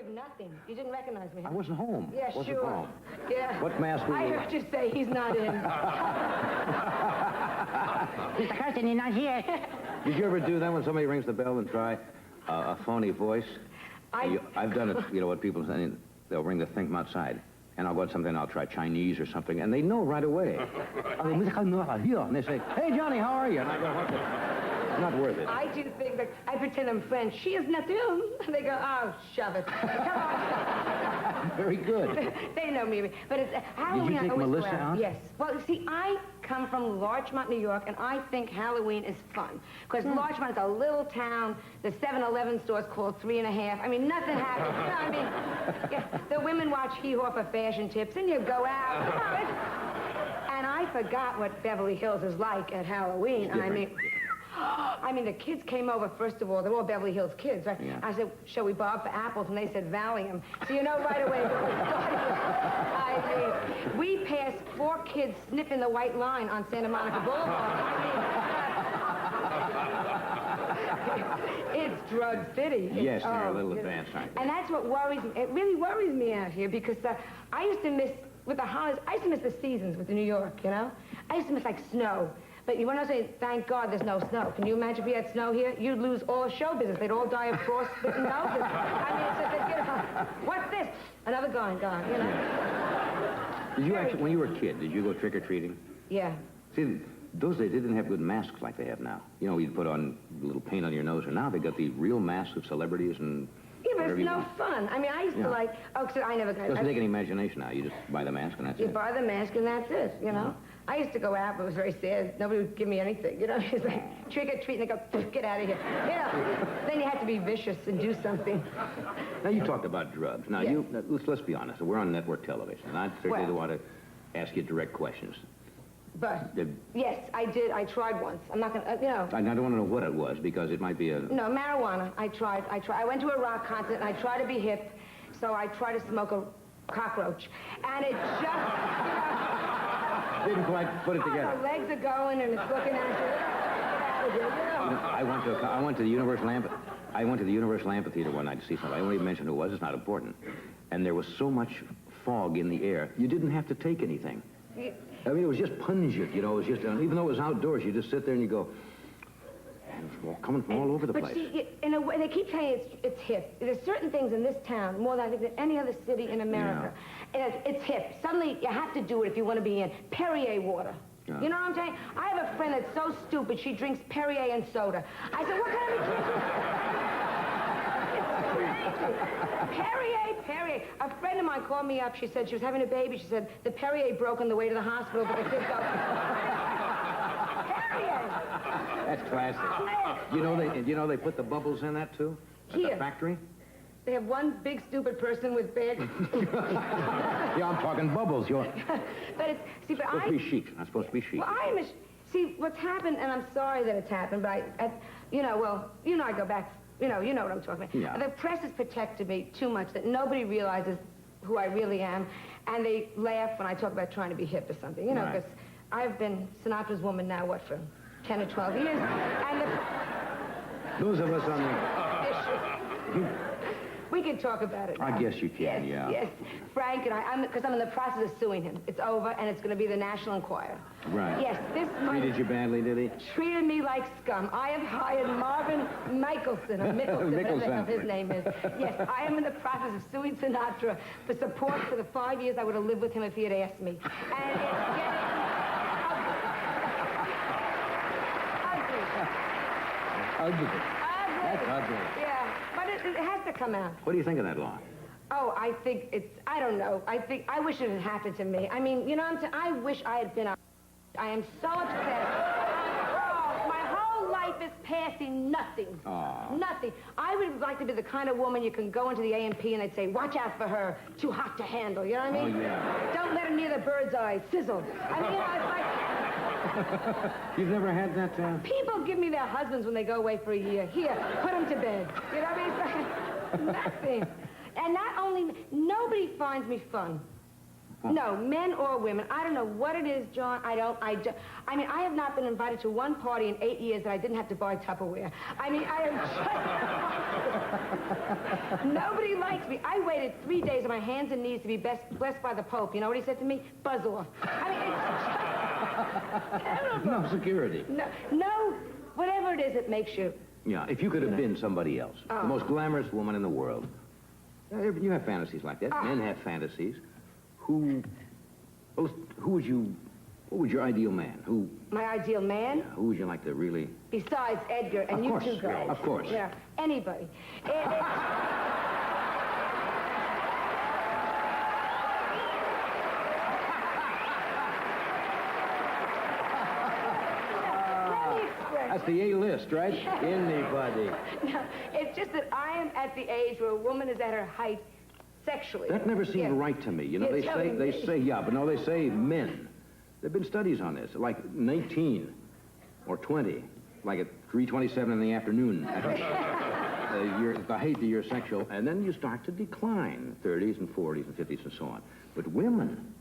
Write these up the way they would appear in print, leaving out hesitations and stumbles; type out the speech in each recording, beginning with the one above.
have nothing. You didn't recognize me. I wasn't home. Yeah, wasn't sure. Home. Yeah. What mask were you? I heard you say he's not in. Mr. Carson, you're not here. Did you ever do that when somebody rings the bell and try a phony voice? I've done it, you know, what people say, they'll ring the thing from outside. And I'll go to something, I'll try Chinese or something, and they know right away. And they say, hey, Johnny, how are you? And I go, what the... It's not worth it. I do think that I pretend I'm French. She is not doom. They go, oh, shove it. Come on. Very good. They know me. But it's Halloween. Did you take Melissa out? Yes. Well, see, I come from Larchmont, New York, and I think Halloween is fun. Because Larchmont is a little town. The 7-Eleven store's called 3½. I mean, nothing happens. You know, I mean, yeah, the women watch Hee-Haw for fashion tips, and you go out. You know, and I forgot what Beverly Hills is like at Halloween. I mean, the kids came over, first of all, they're all Beverly Hills kids, right? Yeah. I said, shall we bob for apples? And they said, Valium. So you know right away what we started. I mean, we passed 4 kids sniffing the white line on Santa Monica Boulevard. It's drug city. Yes, they're a little advanced, aren't they? And that's what worries me. It really worries me out here because I used to miss, with the holidays, I used to miss the seasons with New York, you know? I used to miss, like, snow. But you want to say, thank God there's no snow. Can you imagine if we had snow here? You'd lose all show business. They'd all die of frostbitten noses. I mean, it's just, you know, what's this? Another gone, you know? Did you actually, when you were a kid, did you go trick-or-treating? Yeah. See, those days, they didn't have good masks like they have now. You know, you'd put on a little paint on your nose, and now they got the real masks of celebrities and... Yeah, but it's no fun. I mean, I used to like... Oh, so I never got... It doesn't take any imagination now. You just buy the mask and that's it. You buy the mask and that's it, you know? I used to go out, but it was very sad. Nobody would give me anything, you know? It's like, trick or treat, and they go, get out of here. You know? Then you had to be vicious and do something. Now, you talked about drugs. Now, let's be honest. We're on network television, and I certainly don't want to ask you direct questions. But, yes, I did. I tried once. I'm not going to, you know. I don't want to know what it was, because it might be a... No, marijuana. I tried. I went to a rock concert, and I tried to be hip, so I tried to smoke a cockroach. And it just, you know... Didn't quite put it together. The legs are going, and it's looking at you. Get out of here, you know. I went to the Universal Amphitheater one night to see something. I won't even mention who it was. It's not important. And there was so much fog in the air, you didn't have to take anything. I mean, it was just pungent, you know. It was just, even though it was outdoors, you just sit there and you go, and it was coming from all over the place. But see, in a way, they keep saying it's hip. There's certain things in this town, more than I think than any other city in America. Yeah. It's hip. Suddenly, you have to do it if you want to be in. Perrier water. Yeah. You know what I'm saying? I have a friend that's so stupid, she drinks Perrier and soda. I said, what kind of Perrier. A friend of mine called me up. She said she was having a baby. She said, the Perrier broke on the way to the hospital, but the kid got... Perrier! That's classic. You know they put the bubbles in that, too? At the factory? They have one big stupid person with big... Yeah, I'm talking bubbles. But it's... See, but supposed to be chic. Not supposed to be chic. Well, I am... See, what's happened, and I'm sorry that it's happened, but I go back... You know what I'm talking about. Yeah. The press has protected me too much that nobody realizes who I really am, and they laugh when I talk about trying to be hip or something, you know, because I've been Sinatra's woman now, for 10 or 12 years, and those of us on the... We can talk about it now. I guess you can, Yes. Frank and because I'm in the process of suing him. It's over, and it's going to be the National Enquirer. Right. Yes, this... Treated you badly, did he? Treated me like scum. I have hired Marvin Michelson, or Mickelson, whatever his name is. Yes, I am in the process of suing Sinatra for support for the 5 years I would have lived with him if he had asked me. And it's getting ugly. Ugly. That's ugly. Yeah, but it has to come out. What do you think of that law? Oh, I think I don't know. I wish it had happened to me. I mean, you know what I'm saying? I wish I had been I am so upset. Oh, my whole life is passing nothing. Aww. Nothing. I would like to be the kind of woman you can go into the A&P and they'd say, watch out for her, too hot to handle, you know what I mean? Oh, yeah. Don't let her near the bird's eye, sizzle. I mean, it's like... You've never had that, People give me their husbands when they go away for a year. Here, put them to bed. You know what I mean? Nothing. And not only... Nobody finds me fun. No, men or women. I don't know what it is, John. I mean, I have not been invited to one party in 8 years that I didn't have to buy Tupperware. I mean, I am just... Nobody likes me. I waited 3 days on my hands and knees to be blessed by the Pope. You know what he said to me? Buzz off. I mean, it's just terrible. No security. No, whatever it is that makes you... Yeah, if you could have been somebody else, the most glamorous woman in the world. You have fantasies like that. Men have fantasies. What would your ideal man? My ideal man? Who would you like to really... Besides Edgar and Of you course, two guys. of course. Yeah, anybody. That's the A-list, right? Anybody. No, it's just that I am at the age where a woman is at her height sexually. That never seemed right to me. You know, they say, yeah, but no, they say men. There have been studies on this, like 19 or 20, like at 3:27 in the afternoon. The height that you're sexual, and then you start to decline, 30s and 40s and 50s and so on. But women,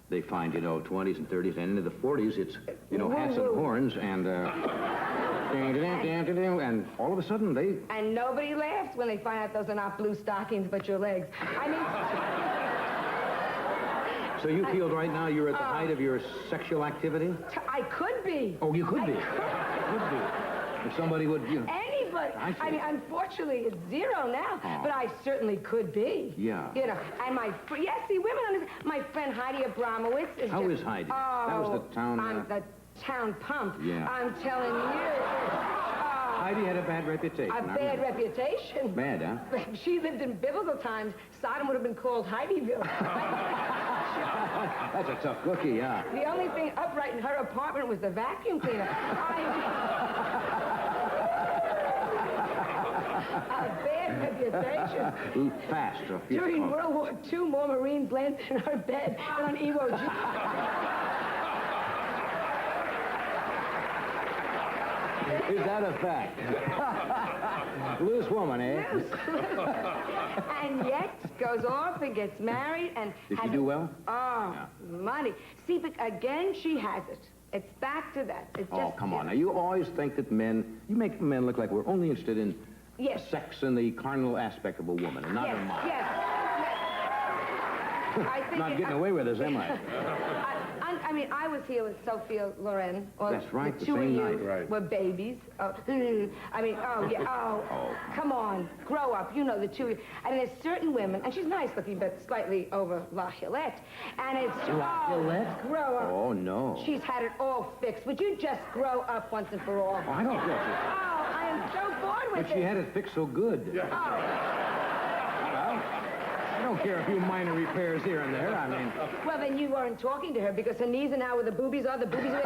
they find, 20s and 30s and into the 40s, it's, hats and horns and, and all of a sudden they... And nobody laughs when they find out those are not blue stockings but your legs. I mean... So you feel right now you're at the height of your sexual activity? I could be. Oh, you could be. Could be. If somebody would, Anybody. I mean, unfortunately, it's zero now, but I certainly could be. Yeah. And see, women, my friend Heidi Abramowitz is How is Heidi? That was the town... the town pump. Yeah. I'm telling you. Heidi had a bad reputation. A bad reputation. Bad, huh? If she lived in biblical times, Sodom would have been called Heidi'ville. That's a tough cookie, yeah. The only thing upright in her apartment was the vacuum cleaner. A bad reputation. Fast. During World War II, more Marines landed in her bed than on Iwo Jima. Is that a fact? Loose woman, eh? Loose. And yet goes off and gets married and... Did she do well? Money. See, but again, she has it. It's back to that. It's just, come on. Now, you always think that you make men look like we're only interested in sex and the carnal aspect of a woman, and not her mind. Yes. I think not getting away with this, am I? I mean, I was here with Sophia Loren. That's right, the two same of you night. Right. were babies. Come on, grow up. You know the two of you. I mean, there's certain women, and she's nice looking, but slightly over La Gillette. And it's... La Gillette? Grow up. Oh, no. She's had it all fixed. Would you just grow up once and for all? Oh, I don't get it. I am so bored with it. But she had it fixed so good. Yeah. I don't care a few minor repairs here and there, I mean... Well, then you weren't talking to her because her knees are now where the boobies are. The boobies are...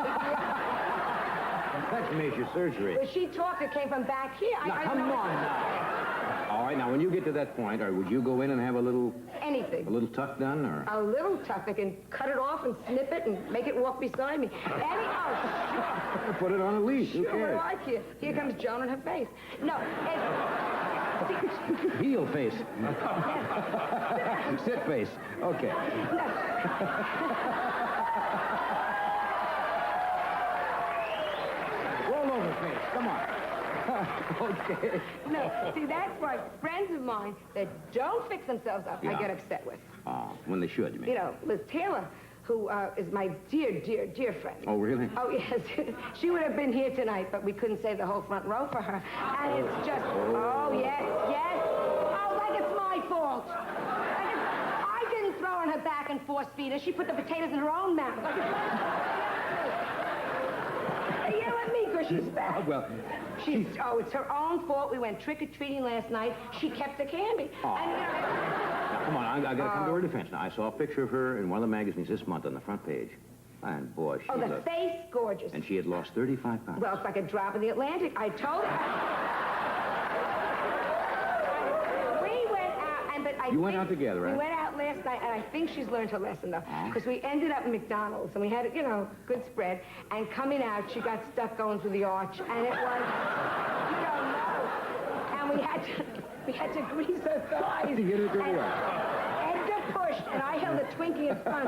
That's major surgery. Well, she talked. It came from back here. Now, come on now. All right, now, when you get to that point, would you go in and have a little... Anything. A little tuck done, or... A little tuck. I can cut it off and snip it and make it walk beside me. Put it on a leash. Who Sure, cares? like you. Here comes Joan and her face. No, Heel face. Sit face. Okay. Roll over face. Come on. Okay. No, see, that's why friends of mine that don't fix themselves up, I get upset with. Oh, when they should, you mean? Liz Taylor, who is my dear, dear, dear friend. Oh, really? Oh, yes. She would have been here tonight, but we couldn't save the whole front row for her. And it's just, yes. Oh, like it's my fault. I didn't throw her on her back and force feed her. She put the potatoes in her own mouth. They yell at me because she's fat. Well, it's her own fault. We went trick-or-treating last night. She kept the candy. Oh. And, Now, come on, I got to come to her defense. Now, I saw a picture of her in one of the magazines this month on the front page. And, boy, she the face, gorgeous. And she had lost 35 pounds. Well, it's like a drop in the Atlantic. I told her. We went out, but I You went out together, right? We went out last night, and I think she's learned her lesson, though. Because we ended up at McDonald's, and we had, good spread. And coming out, she got stuck going through the arch, and it was, and we had to grease her thighs. To get her to work. And to push, pushed, and I held a Twinkie and spun.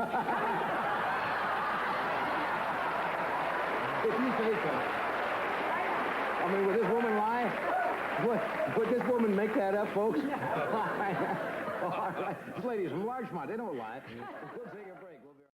If you say so. I mean, would this woman lie? Would this woman make that up, folks? No. All right. This lady's from Larchmont. They don't lie. We'll take a break.